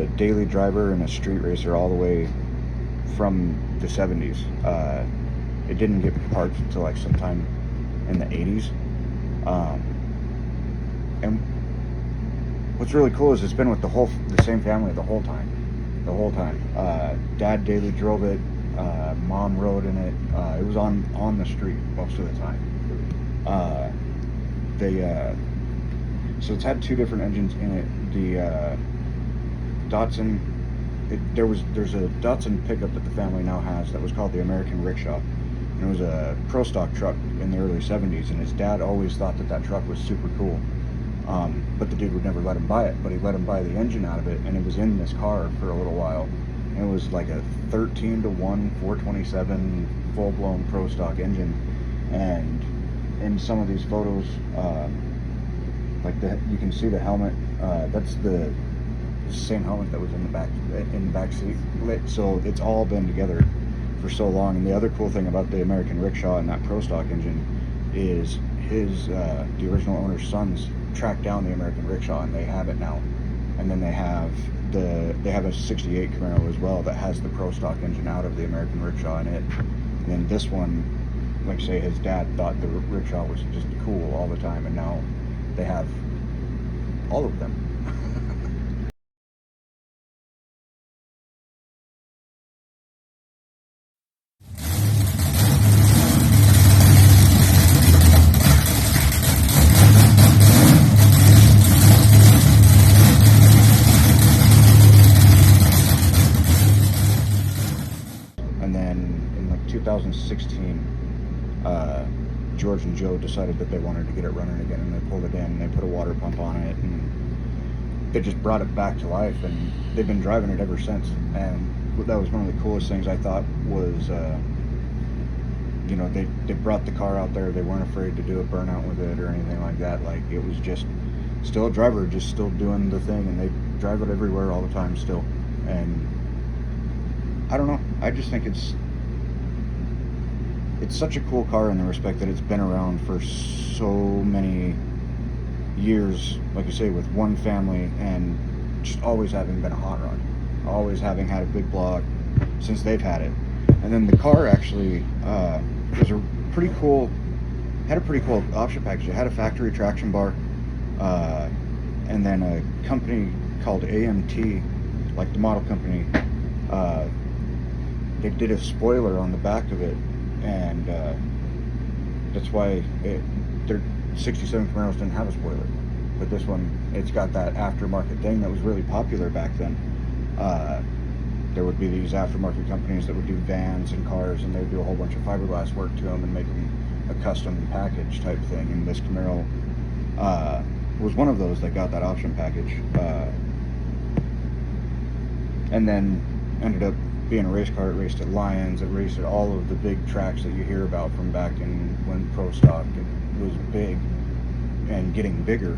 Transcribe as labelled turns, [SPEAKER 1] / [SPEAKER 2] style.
[SPEAKER 1] a daily driver and a street racer all the way from the 70's. It didn't get parked until like sometime in the 80's. And what's really cool is it's been with the same family the whole time. Dad daily drove it. Mom rode in it. It was on the street most of the time. So it's had two different engines in it. The Datsun. There's a Datsun pickup that the family now has that was called the American Rickshaw. And it was a pro stock truck in the early 70's, and his dad always thought that truck was super cool. But the dude would never let him buy it, but he let him buy the engine out of it, and it was in this car for a little while. And it was like a 13-to-1 427 full-blown pro stock engine. And in some of these photos, you can see the helmet. That's the same helmet that was in the back seat. So it's all been together for so long. And the other cool thing about the American Rickshaw and that pro stock engine is the original owner's sons tracked down the American Rickshaw, and they have it now. And then they have a 68 Camaro as well that has the pro stock engine out of the American Rickshaw in it. And then this one, like I say, his dad thought the rickshaw was just cool all the time, and now they have all of them. And then in like 2016, George and Joe decided that they wanted to get it running again, and they pulled it in and they put a water pump on it, and they just brought it back to life, and they've been driving it ever since. And that was one of the coolest things I thought was, they brought the car out there. They weren't afraid to do a burnout with it or anything like that. Like, it was just still a driver, just still doing the thing, and they drive it everywhere all the time still. And I don't know, I just think it's such a cool car in the respect that it's been around for so many years, like I say, with one family, and just always having been a hot rod, always having had a big block since they've had it. And then the car actually was had a pretty cool option package. It had a factory traction bar, and then a company called AMT, like the model company, they did a spoiler on the back of it, and that's why their 67 Camaros didn't have a spoiler. But this one, it's got that aftermarket thing that was really popular back then. There would be these aftermarket companies that would do vans and cars, and they would do a whole bunch of fiberglass work to them and make them a custom package type thing. And this Camaro was one of those that got that option package, and then ended up being a race car. It raced at Lyons, it raced at all of the big tracks that you hear about from back in when pro stock was big and getting bigger.